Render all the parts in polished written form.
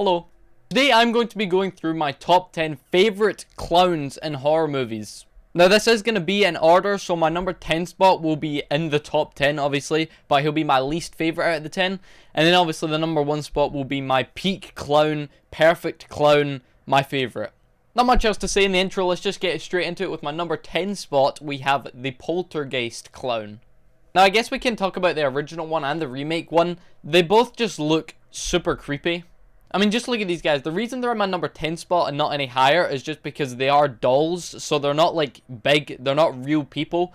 Hello. Today I'm going to be going through my top 10 favorite clowns in horror movies. Now this is going to be in order, so my number 10 spot will be in the top 10 obviously, but he'll be my least favorite out of the 10. And then obviously the number 1 spot will be my peak clown, perfect clown, my favorite. Not much else to say in the intro, let's just get straight into it. With my number 10 spot, we have the Poltergeist clown. Now I guess we can talk about the original one and the remake one. They both just look super creepy. I mean, just look at these guys. The reason they're in my number 10 spot and not any higher is just because they are dolls, so they're not like big, they're not real people.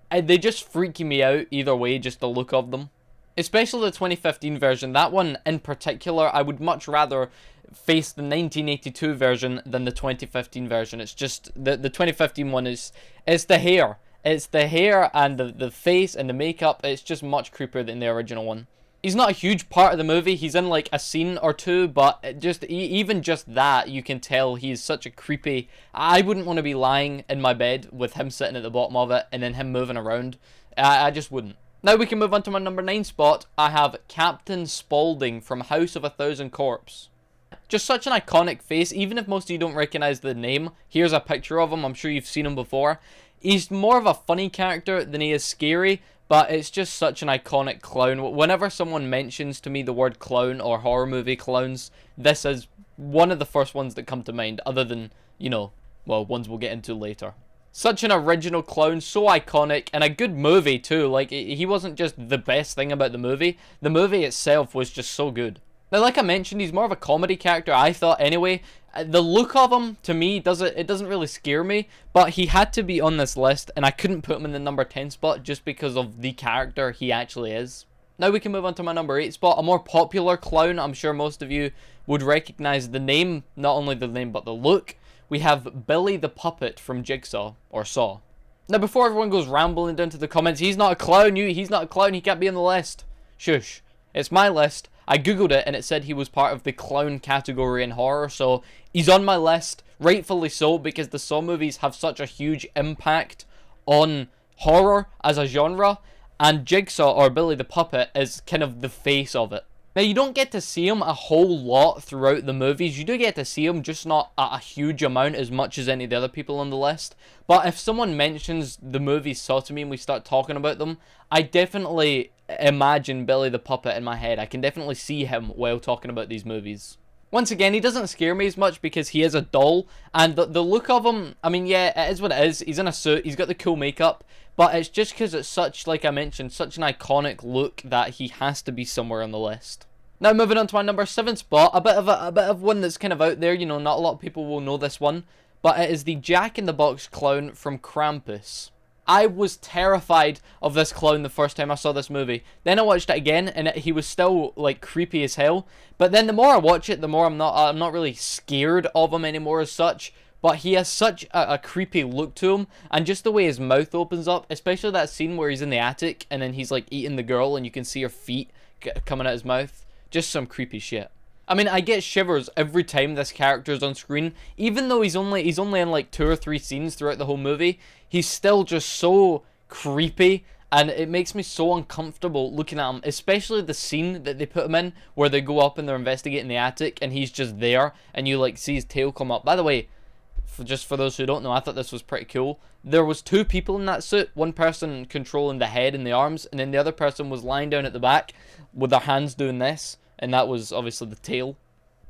And they just freak me out either way, just the look of them. Especially the 2015 version. That one in particular, I would much rather face the 1982 version than the 2015 version. It's just, the 2015 one is, it's the hair. It's the hair and the face and the makeup. It's just much creepier than the original one. He's not a huge part of the movie. He's in like a scene or two, but just even just that, you can tell he's such a creepy. I wouldn't want to be lying in my bed with him sitting at the bottom of it and then him moving around. I just wouldn't. Now we can move on to my number 9 spot. I have Captain Spaulding from House of a Thousand Corpses. Just such an iconic face. Even if most of you don't recognize the name, here's a picture of him. I'm sure you've seen him before. He's more of a funny character than he is scary. But it's just such an iconic clown. Whenever someone mentions to me the word clown or horror movie clowns, this is one of the first ones that come to mind, other than, you know, well, ones we'll get into later. Such an original clown, so iconic, and a good movie too. Like, he wasn't just the best thing about the movie itself was just so good. Now, like I mentioned, he's more of a comedy character, I thought anyway. The look of him, to me, doesn't really scare me, but he had to be on this list, and I couldn't put him in the number 10 spot just because of the character he actually is. Now we can move on to my number 8 spot, a more popular clown. I'm sure most of you would recognize the name, not only the name, but the look. We have Billy the Puppet from Jigsaw, or Saw. Now, before everyone goes rambling down to the comments, he's not a clown, he's not a clown, he can't be on the list. Shush. It's my list. I googled it and it said he was part of the clown category in horror, so he's on my list, rightfully so, because the Saw movies have such a huge impact on horror as a genre, and Jigsaw, or Billy the Puppet, is kind of the face of it. Now, you don't get to see him a whole lot throughout the movies. You do get to see him, just not a huge amount as much as any of the other people on the list. But if someone mentions the movies Saw to me and we start talking about them, I definitely imagine Billy the Puppet in my head. I can definitely see him while talking about these movies. Once again, he doesn't scare me as much because he is a doll, and the look of him, I mean, yeah, it is what it is. He's in a suit, he's got the cool makeup, but it's just because it's such, like I mentioned, such an iconic look that he has to be somewhere on the list. Now moving on to my number 7 spot, a bit of one that's kind of out there, you know, not a lot of people will know this one, but it is the Jack-in-the-Box clown from Krampus. I was terrified of this clown the first time I saw this movie. Then I watched it again, and he was still like creepy as hell. But then the more I watch it, the more I'm not really scared of him anymore as such. But he has such a creepy look to him, and just the way his mouth opens up, especially that scene where he's in the attic and then he's like eating the girl, and you can see her feet coming out his mouth. Just some creepy shit. I mean, I get shivers every time this character is on screen. Even though he's only in like 2 or 3 scenes throughout the whole movie, he's still just so creepy, and it makes me so uncomfortable looking at him. Especially the scene that they put him in, where they go up and they're investigating the attic, and he's just there, and you like see his tail come up. By the way, just for those who don't know, I thought this was pretty cool. There was 2 people in that suit. One person controlling the head and the arms, and then the other person was lying down at the back with their hands doing this, and that was obviously the tail.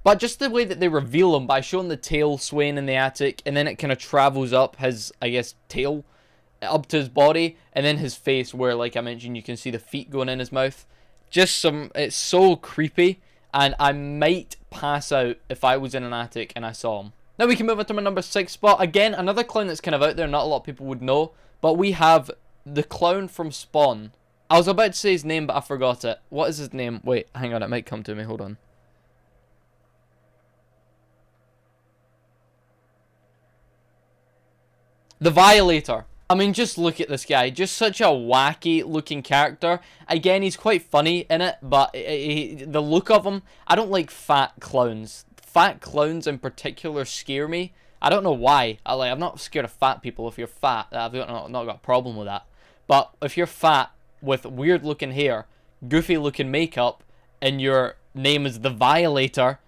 But just the way that they reveal him by showing the tail swaying in the attic, and then it kind of travels up his, I guess, tail up to his body, and then his face, where, like I mentioned, you can see the feet going in his mouth. It's so creepy, and I might pass out if I was in an attic and I saw him. Now we can move on to my number 6 spot. Again, another clown that's kind of out there, not a lot of people would know, but we have the clown from Spawn. I was about to say his name, but I forgot it. What is his name? Wait, hang on, it might come to me, hold on. The Violator. I mean, just look at this guy. Just such a wacky looking character. Again, he's quite funny in it, but the look of him, I don't like fat clowns. Fat clowns in particular scare me. I don't know why. I'm not scared of fat people. If you're fat, I've not got a problem with that. But if you're fat with weird looking hair, goofy looking makeup, and your name is the Violator,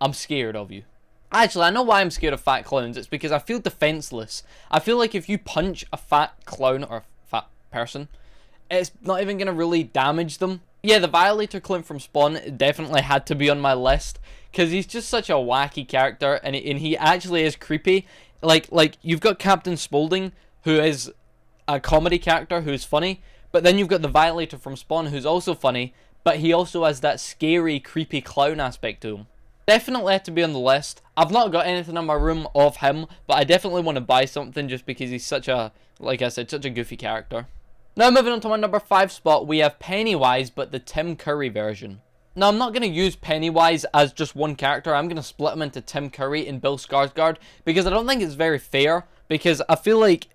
I'm scared of you. Actually, I know why I'm scared of fat clowns. It's because I feel defenseless. I feel like if you punch a fat clown or a fat person, it's not even going to really damage them. Yeah, the Violator clown from Spawn definitely had to be on my list, because he's just such a wacky character, and he actually is creepy. Like you've got Captain Spaulding, who is a comedy character who's funny, but then you've got the Violator from Spawn, who's also funny, but he also has that scary, creepy clown aspect to him. Definitely had to be on the list. I've not got anything in my room of him, but I definitely want to buy something just because he's such a, like I said, such a goofy character. Now moving on to my number 5 spot, we have Pennywise, but the Tim Curry version. Now I'm not going to use Pennywise as just one character. I'm going to split him into Tim Curry and Bill Skarsgård, because I don't think it's very fair, because I feel like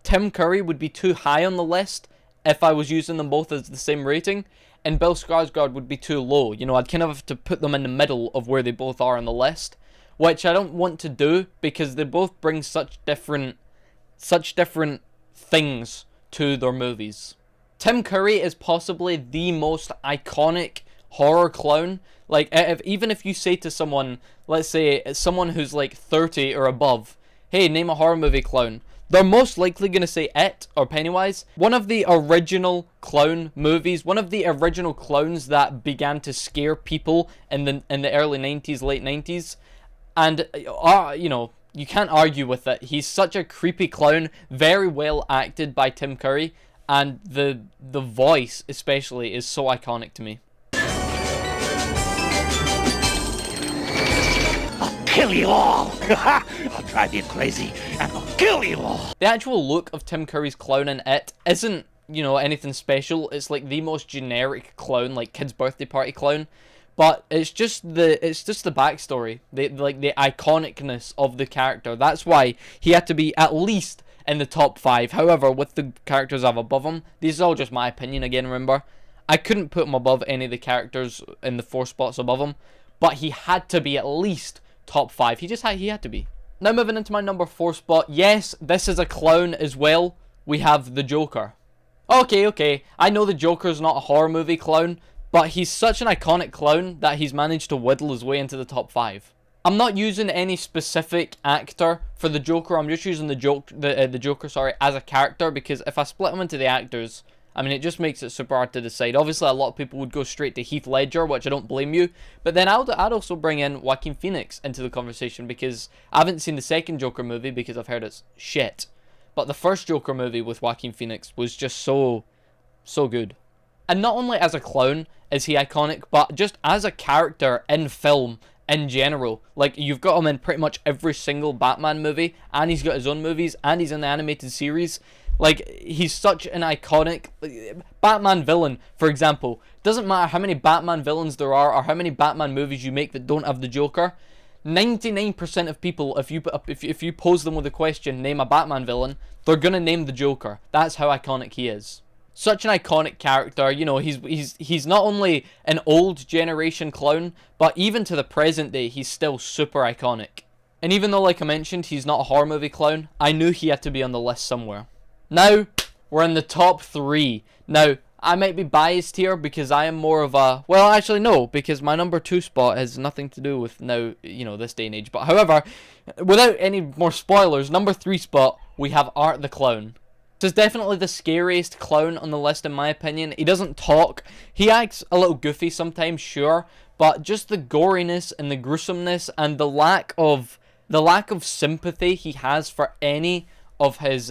Tim Curry would be too high on the list if I was using them both as the same rating, and Bill Skarsgård would be too low. You know, I'd kind of have to put them in the middle of where they both are on the list, which I don't want to do, because they both bring such different things to their movies. Tim Curry is possibly the most iconic horror clown. Like, even if you say to someone, let's say someone who's like 30 or above, hey, name a horror movie clown, they're most likely going to say It or Pennywise. One of the original clown movies, one of the original clowns that began to scare people in the early 90s, late 90s. And, you know, you can't argue with it. He's such a creepy clown, very well acted by Tim Curry, and the voice especially is so iconic to me. I'll kill you all! I'll drive you crazy, and I'll kill you all! The actual look of Tim Curry's clown in It isn't, you know, anything special. It's like the most generic clown, like kid's birthday party clown. But it's just the backstory, the iconicness of the character. That's why he had to be at least in the top 5. However, with the characters I have above him, this is all just my opinion again, remember. I couldn't put him above any of the characters in the 4 spots above him, but he had to be at least top 5. He had to be. Now moving into my number 4 spot. Yes, this is a clown as well. We have the Joker. Okay, I know the Joker's not a horror movie clown, but he's such an iconic clown that he's managed to whittle his way into the top 5. I'm not using any specific actor for the Joker. I'm just using the Joker, as a character, because if I split him into the actors, I mean, it just makes it super hard to decide. Obviously, a lot of people would go straight to Heath Ledger, which I don't blame you. But then I'd also bring in Joaquin Phoenix into the conversation, because I haven't seen the second Joker movie because I've heard it's shit. But the first Joker movie with Joaquin Phoenix was just so good. And not only as a clown is he iconic, but just as a character in film in general. Like, you've got him in pretty much every single Batman movie, and he's got his own movies, and he's in the animated series. Like, he's such an iconic Batman villain, for example. Doesn't matter how many Batman villains there are, or how many Batman movies you make that don't have the Joker. 99% of people, if you pose them with a question, name a Batman villain, they're gonna name the Joker. That's how iconic he is. Such an iconic character. You know, he's not only an old generation clown, but even to the present day, he's still super iconic. And even though, like I mentioned, he's not a horror movie clown, I knew he had to be on the list somewhere. Now, we're in the top 3. Now, I might be biased here because I am more of a... Well, actually, no, because my number 2 spot has nothing to do with now, you know, this day and age. But however, without any more spoilers, number 3 spot, we have Art the Clown. This is definitely the scariest clown on the list in my opinion. He doesn't talk. He acts a little goofy sometimes, sure, but just the goriness and the gruesomeness and the lack of sympathy he has for any of his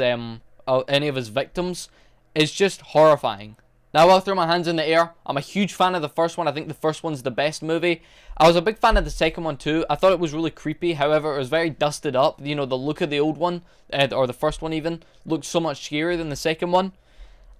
victims is just horrifying. Now I'll throw my hands in the air. I'm a huge fan of the first one. I think the first one's the best movie. I was a big fan of the second one too. I thought it was really creepy. However, it was very dusted up. You know, the look of the old one, or the first one even, looked so much scarier than the second one.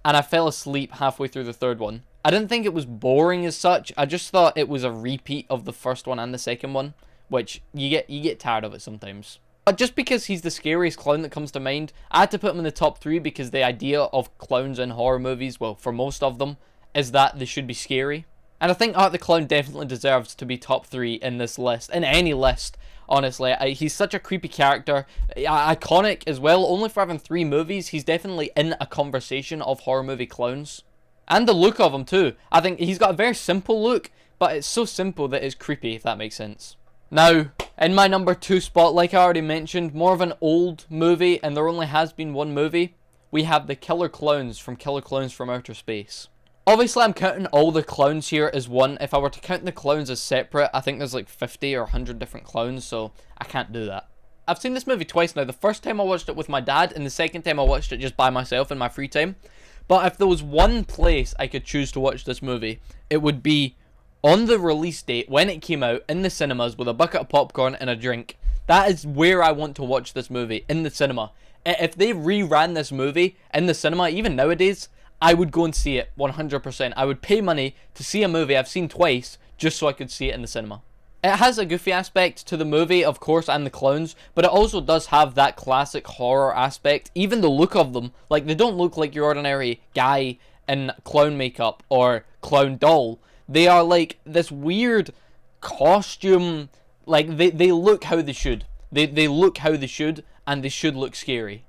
And I fell asleep halfway through the third one. I didn't think it was boring as such. I just thought it was a repeat of the first one and the second one, which you get tired of it sometimes. But just because he's the scariest clown that comes to mind, I had to put him in the top 3 because the idea of clowns in horror movies, well, for most of them, is that they should be scary. And I think Art the Clown definitely deserves to be top 3 in this list, in any list, honestly. He's such a creepy character, iconic as well. Only for having 3 movies, he's definitely in a conversation of horror movie clowns. And the look of him too. I think he's got a very simple look, but it's so simple that it's creepy, if that makes sense. Now, in my number 2 spot, like I already mentioned, more of an old movie, and there only has been one movie, we have the Killer Clowns from Outer Space. Obviously, I'm counting all the clowns here as one. If I were to count the clowns as separate, I think there's like 50 or 100 different clowns, so I can't do that. I've seen this movie twice now. The first time I watched it with my dad, and the second time I watched it just by myself in my free time. But if there was one place I could choose to watch this movie, it would be on the release date, when it came out, in the cinemas, with a bucket of popcorn and a drink. That is where I want to watch this movie, in the cinema. If they reran this movie in the cinema, even nowadays, I would go and see it 100%. I would pay money to see a movie I've seen twice just so I could see it in the cinema. It has a goofy aspect to the movie, of course, and the clowns, but it also does have that classic horror aspect. Even the look of them, like, they don't look like your ordinary guy in clown makeup or clown doll. They are like this weird costume, like, they look how they should. They look how they should, and they should look scary.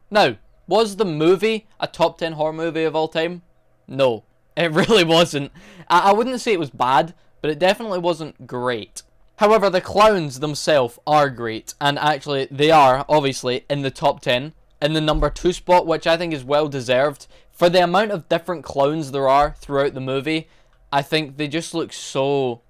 Now, was the movie a top 10 horror movie of all time? No, it really wasn't. I wouldn't say it was bad, but it definitely wasn't great. However, the clowns themselves are great, and actually they are, obviously, in the top 10, in the number 2 spot, which I think is well deserved. For the amount of different clowns there are throughout the movie, I think they just look so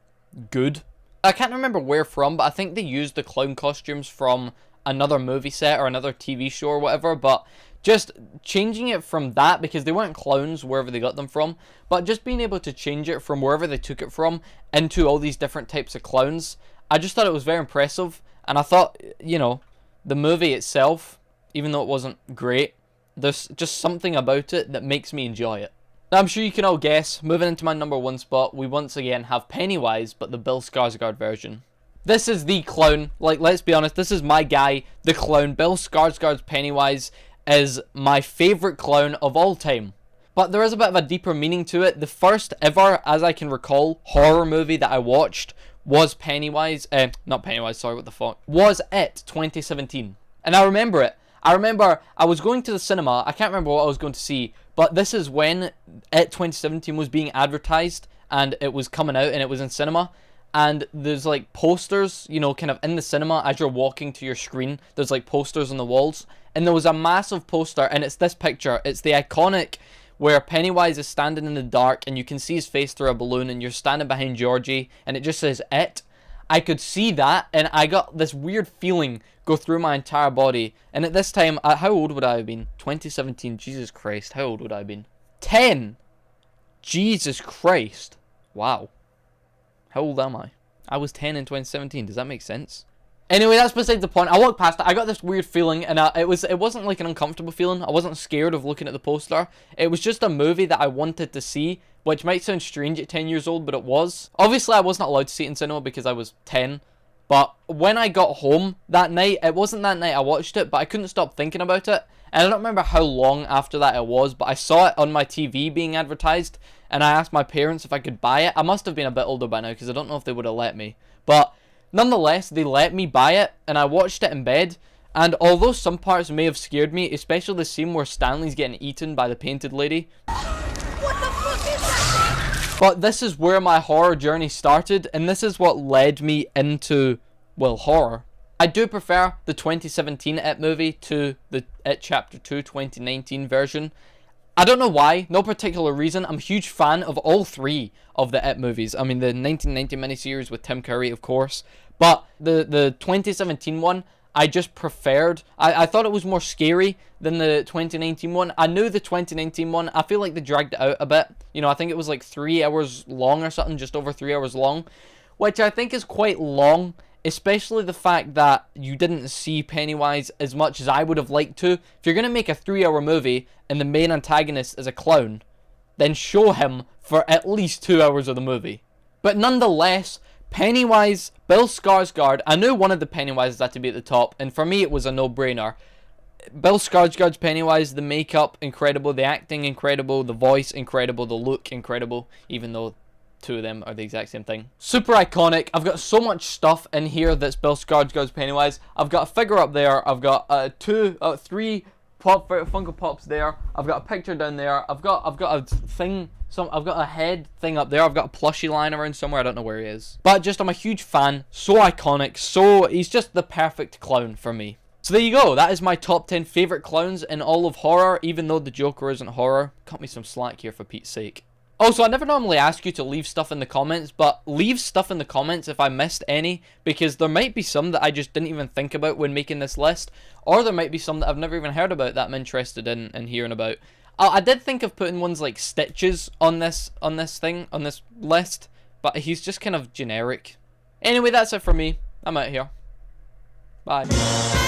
good. I can't remember where from, but I think they used the clown costumes from another movie set or another TV show or whatever, but just changing it from that, because they weren't clowns wherever they got them from, but just being able to change it from wherever they took it from into all these different types of clowns, I just thought it was very impressive. And I thought, you know, the movie itself, even though it wasn't great, there's just something about it that makes me enjoy it. Now, I'm sure you can all guess, moving into my number 1 spot, we once again have Pennywise, but the Bill Skarsgård version. This is the clown. Like, let's be honest, this is my guy, the clown. Bill Skarsgård's Pennywise is my favourite clown of all time. But there is a bit of a deeper meaning to it. The first ever, as I can recall, horror movie that I watched was not Pennywise, sorry, what the fuck, was It 2017. And I remember it. I remember I was going to the cinema, I can't remember what I was going to see, but this is when It 2017 was being advertised, and it was coming out, and it was in cinema. And there's like posters, you know, kind of in the cinema as you're walking to your screen. There's like posters on the walls. And there was a massive poster, and it's this picture. It's the iconic where Pennywise is standing in the dark and you can see his face through a balloon, and you're standing behind Georgie and it just says It. I could see that, and I got this weird feeling go through my entire body. And at this time, how old would I have been? 2017, Jesus Christ, how old would I have been? 10! Jesus Christ. Wow. How old am I? I was 10 in 2017. Does that make sense? Anyway, that's beside the point. I walked past it. I got this weird feeling, and it wasn't like an uncomfortable feeling. I wasn't scared of looking at the poster. It was just a movie that I wanted to see, which might sound strange at 10 years old, but it was. Obviously, I wasn't allowed to see it in cinema because I was 10. But when I got home that night, it wasn't that night I watched it, but I couldn't stop thinking about it. And I don't remember how long after that it was, but I saw it on my TV being advertised, and I asked my parents if I could buy it. I must have been a bit older by now, because I don't know if they would have let me. But nonetheless, they let me buy it, and I watched it in bed. And although some parts may have scared me, especially the scene where Stanley's getting eaten by the painted lady. What the fuck is that? But this is where my horror journey started, and this is what led me into, well, horror. I do prefer the 2017 It movie to the It Chapter 2 2019 version. I don't know why, no particular reason. I'm a huge fan of all 3 of the It movies. I mean, the 1990 miniseries with Tim Curry, of course. But the 2017 one, I just preferred. I thought it was more scary than the 2019 one. I knew the 2019 one, I feel like they dragged it out a bit. You know, I think it was like 3 hours long or something, just over 3 hours long. Which I think is quite long. Especially the fact that you didn't see Pennywise as much as I would have liked to. If you're going to make a 3-hour movie and the main antagonist is a clown, then show him for at least 2 hours of the movie. But nonetheless, Pennywise, Bill Skarsgård, I knew one of the Pennywises had to be at the top, and for me it was a no-brainer. Bill Skarsgård's Pennywise, the makeup, incredible, the acting, incredible, the voice, incredible, the look, incredible, even though 2 of them are the exact same thing. Super iconic. I've got so much stuff in here that's Bill Skarsgård's Pennywise. I've got a figure up there. I've got 3 Funko Pops there. I've got a picture down there. I've got a thing. I've got a head thing up there. I've got a plushie lying around somewhere. I don't know where he is. But just, I'm a huge fan. So iconic. He's just the perfect clown for me. So there you go. That is my top 10 favorite clowns in all of horror, even though the Joker isn't horror. Cut me some slack here, for Pete's sake. Also, I never normally ask you to leave stuff in the comments, but leave stuff in the comments if I missed any, because there might be some that I just didn't even think about when making this list, or there might be some that I've never even heard about that I'm interested in hearing about. I did think of putting ones like Stitches on this list, but he's just kind of generic. Anyway, that's it for me. I'm out here. Bye.